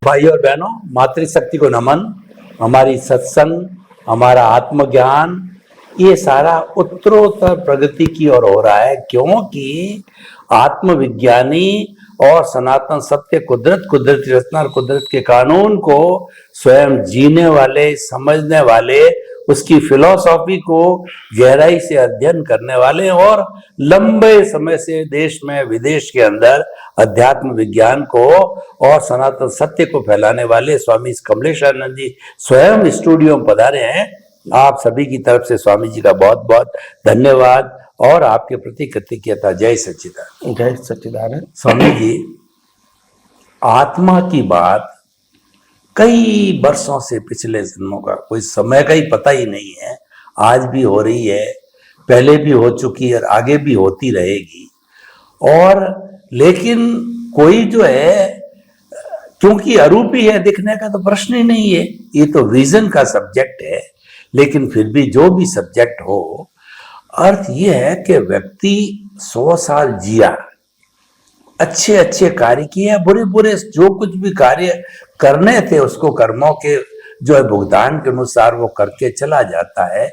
भाई और बहनों, मातृशक्ति को नमन। हमारी सत्संग, हमारा आत्मज्ञान, ये सारा उत्तरोत्तर प्रगति की ओर हो रहा है, क्योंकि आत्मविज्ञानी और सनातन सत्य, कुदरती रचना और कुदरत के कानून को स्वयं जीने वाले, समझने वाले, उसकी फिलॉसफी को गहराई से अध्ययन करने वाले और लंबे समय से देश में विदेश के अंदर अध्यात्म विज्ञान को और सनातन सत्य को फैलाने वाले स्वामी कमलेशानंद जी स्वयं स्टूडियो में पधारे हैं। आप सभी की तरफ से स्वामी जी का बहुत बहुत धन्यवाद और आपके प्रति कृतज्ञता। जय सच्चिदानंद। जय सच्चिदानंद। स्वामी जी, आत्मा की बात कई वर्षों से, पिछले जन्मों का कोई समय का ही पता ही नहीं है, आज भी हो रही है, पहले भी हो चुकी है और आगे भी होती रहेगी। और लेकिन कोई जो है, क्योंकि अरूपी है, दिखने का तो प्रश्न ही नहीं है, ये तो विजन का सब्जेक्ट है। लेकिन फिर भी जो भी सब्जेक्ट हो, अर्थ ये है कि व्यक्ति 100 साल जिया, अच्छे अच्छे कार्य किए, बुरे बुरे जो कुछ भी कार्य करने थे उसको कर्मों के जो है भुगतान के अनुसार वो करके चला जाता है।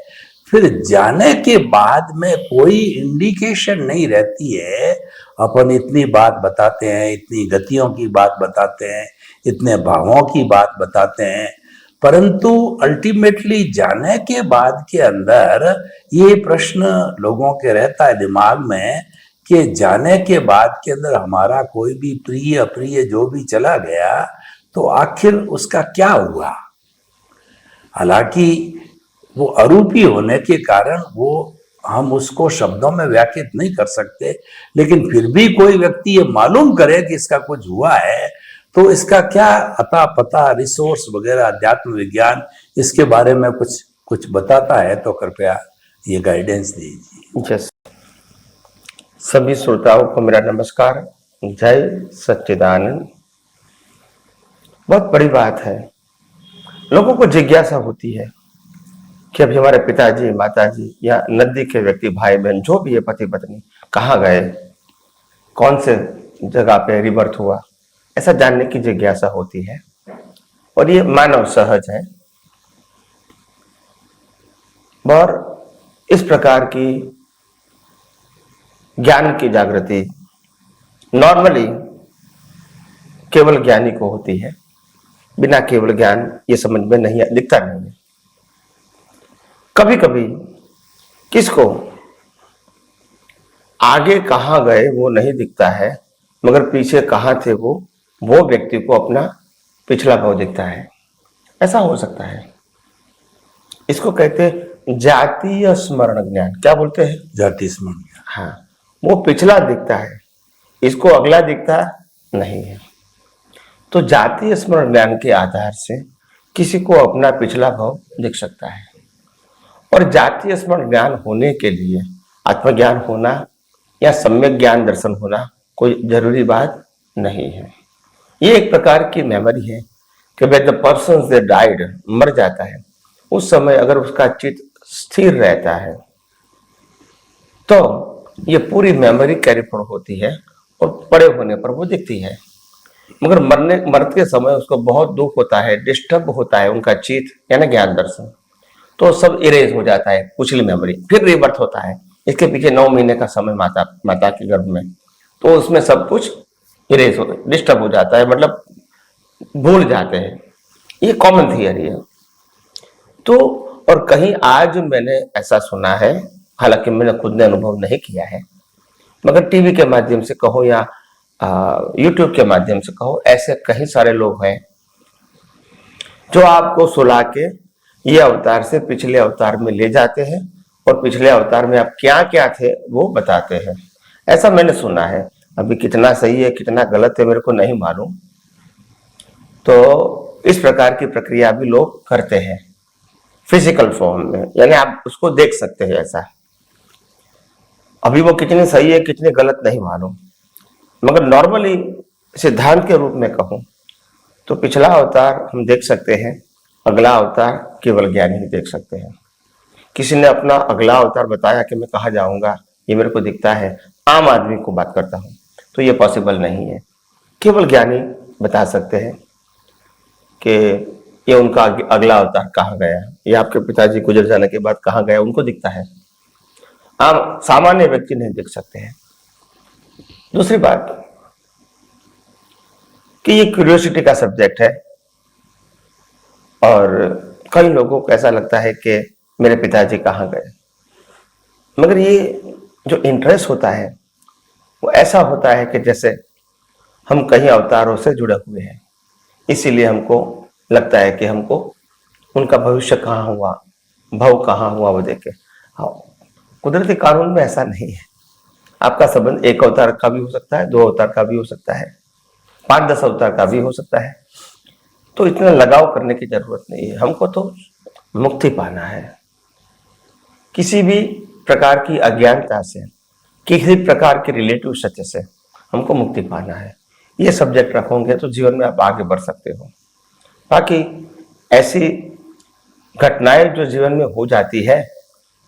फिर जाने के बाद में कोई इंडिकेशन नहीं रहती है। अपन इतनी बात बताते हैं, इतनी गतियों की बात बताते हैं, इतने भावों की बात बताते हैं, परंतु अल्टीमेटली जाने के बाद के अंदर ये प्रश्न लोगों के रहता है दिमाग में कि जाने के बाद के अंदर हमारा कोई भी प्रिय अप्रिय जो भी चला गया तो आखिर उसका क्या हुआ। हालांकि वो अरूपी होने के कारण वो हम उसको शब्दों में व्याख्यात नहीं कर सकते, लेकिन फिर भी कोई व्यक्ति ये मालूम करे कि इसका कुछ हुआ है तो इसका क्या अता पता, रिसोर्स वगैरह, अध्यात्म विज्ञान इसके बारे में कुछ बताता है तो कृपया ये गाइडेंस दीजिए। सभी श्रोताओं को मेरा नमस्कार। जय सच्चिदानंद। बहुत बड़ी बात है, लोगों को जिज्ञासा होती है कि अभी हमारे पिताजी, माताजी या नजदीक के व्यक्ति, भाई बहन जो भी है, पति पत्नी कहाँ गए, कौन से जगह पे रिबर्थ हुआ, ऐसा जानने की जिज्ञासा होती है और ये मानव सहज है। और इस प्रकार की ज्ञान की जागृति नॉर्मली केवल ज्ञानी को होती है, बिना केवल ज्ञान ये समझ में नहीं दिखता नहीं है। कभी कभी किसको आगे कहां गए वो नहीं दिखता है, मगर पीछे कहां थे वो व्यक्ति को अपना पिछला भाव दिखता है। ऐसा हो सकता है। इसको कहते हैं जातीय स्मरण ज्ञान। क्या बोलते हैं? जातीय स्मरण ज्ञान। हाँ, वो पिछला दिखता है, इसको अगला दिखता नहीं है। तो जातीय स्मरण ज्ञान के आधार से किसी को अपना पिछला भाव दिख सकता है। और जातीय स्मरण ज्ञान होने के लिए आत्मज्ञान होना या सम्यक ज्ञान दर्शन होना कोई जरूरी बात नहीं है। ये एक प्रकार की मेमोरी है कि when the person they died, मर जाता है, उस समय अगर उसका चित्त स्थिर रहता है तो ये पूरी मेमोरी कैरी फॉरवर्ड होती है और बड़े होने पर वो दिखती है। मगर मरते समय उसको बहुत दुख होता है, डिस्टर्ब होता है उनका चित्त यानी ज्ञान दर्शन, तो सब इरेज हो जाता है पिछली मेमोरी। फिर रिबर्थ होता है। इसके पीछे 9 महीने का समय माता के गर्भ में, तो उसमें सब कुछ इरेज हो, डिस्टर्ब हो जाता है, मतलब भूल जाते हैं। ये कॉमन थियरी है। तो और कहीं आज मैंने ऐसा सुना है, हालांकि मैंने खुद ने अनुभव नहीं किया है, मगर टीवी के माध्यम से कहो या यूट्यूब के माध्यम से कहो, ऐसे कई सारे लोग हैं जो आपको सुला के ये अवतार से पिछले अवतार में ले जाते हैं और पिछले अवतार में आप क्या क्या थे वो बताते हैं। ऐसा मैंने सुना है। अभी कितना सही है कितना गलत है मेरे को नहीं मालूम। तो इस प्रकार की प्रक्रिया भी लोग करते हैं फिजिकल फॉर्म में, यानी आप उसको देख सकते हैं। ऐसा अभी वो कितनी सही है कितनी गलत नहीं मालूम, मगर नॉर्मली सिद्धांत के रूप में कहूं तो पिछला अवतार हम देख सकते हैं, अगला अवतार केवल ज्ञानी ही देख सकते हैं। किसी ने अपना अगला अवतार बताया कि मैं कहाँ जाऊंगा ये मेरे को दिखता है, आम आदमी को बात करता हूं, तो ये पॉसिबल नहीं है। केवल ज्ञानी बता सकते हैं। कि ये उनका अगला अवतार कहाँ गया, या आपके पिताजी गुजर जाने के बाद कहाँ गया, उनको दिखता है। आम सामान्य व्यक्ति नहीं देख सकते हैं। दूसरी बात कि ये क्यूरियोसिटी का सब्जेक्ट है, और कई लोगों को ऐसा लगता है कि मेरे पिताजी कहाँ गए, मगर ये जो इंटरेस्ट होता है वो ऐसा होता है कि जैसे हम कहीं अवतारों से जुड़े हुए हैं, इसीलिए हमको लगता है कि हमको उनका भविष्य कहाँ हुआ, भव कहाँ हुआ वो देखे। हाँ, कुदरती कानून में ऐसा नहीं है। आपका संबंध एक अवतार का भी हो सकता है, 2 अवतार का भी हो सकता है, 5-10 अवतार का भी हो सकता है। तो इतना लगाव करने की जरूरत नहीं है। हमको तो मुक्ति पाना है, किसी भी प्रकार की अज्ञानता से, किसी प्रकार के रिलेटिव सत्य से हमको मुक्ति पाना है। ये सब्जेक्ट रखोगे तो जीवन में आप आगे बढ़ सकते हो। बाकी ऐसी घटनाएं जो जीवन में हो जाती है,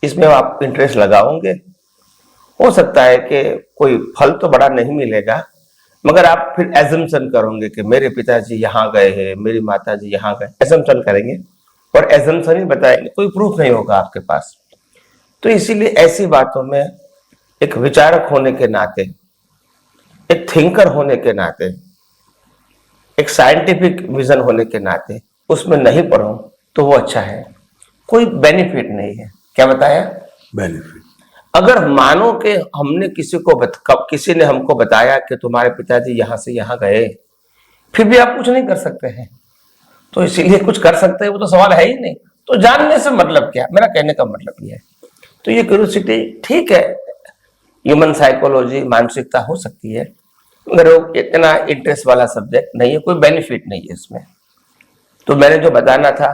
इसमें आप इंटरेस्ट लगाओगे, हो सकता है कि कोई फल तो बड़ा नहीं मिलेगा, मगर आप फिर एजम्पशन करोगे कि मेरे पिताजी यहाँ गए हैं, मेरी माताजी यहाँ गए, एजम्पशन करेंगे और एजम्पशन ही बताएंगे, कोई प्रूफ नहीं होगा आपके पास। तो इसीलिए ऐसी बातों में एक विचारक होने के नाते, एक थिंकर होने के नाते, एक साइंटिफिक विजन होने के नाते उसमें नहीं पढ़ो तो वो अच्छा है। कोई बेनिफिट नहीं है। क्या बताया? बेनिफिट। अगर मानो कि हमने किसी ने हमको बताया कि तुम्हारे पिताजी यहां से यहां गए, फिर भी आप कुछ नहीं कर सकते हैं, तो इसीलिए कुछ कर सकते हैं वो तो सवाल है ही नहीं। तो जानने से मतलब क्या, मेरा कहने का मतलब ये है। तो ये क्यूरियोसिटी ठीक है, ह्यूमन साइकोलॉजी, मानसिकता हो सकती है, मगर वो इतना इंटरेस्ट वाला सब्जेक्ट नहीं है, कोई बेनिफिट नहीं है इसमें। तो मैंने जो बताना था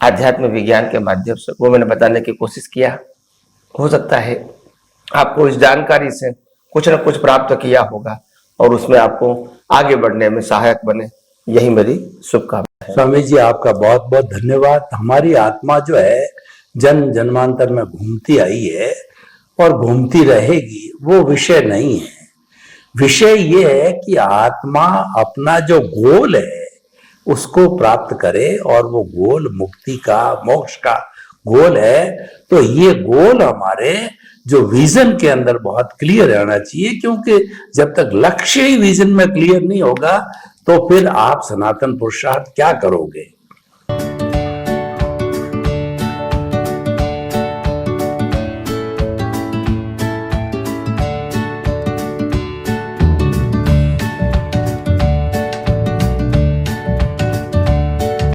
आध्यात्म विज्ञान के माध्यम से, वो मैंने बताने की कोशिश किया। हो सकता है आपको इस जानकारी से कुछ ना कुछ प्राप्त किया होगा और उसमें आपको आगे बढ़ने में सहायक बने, यही मेरी शुभकामना है। स्वामी जी, आपका बहुत बहुत धन्यवाद। हमारी आत्मा जो है जन्म जन्मांतर में घूमती आई है और घूमती रहेगी, वो विषय नहीं है। विषय ये है कि आत्मा अपना जो गोल है उसको प्राप्त करे, और वो गोल मुक्ति का, मोक्ष का गोल है। तो ये गोल हमारे जो विजन के अंदर बहुत क्लियर रहना चाहिए, क्योंकि जब तक लक्ष्य ही विजन में क्लियर नहीं होगा तो फिर आप सनातन पुरुषार्थ क्या करोगे।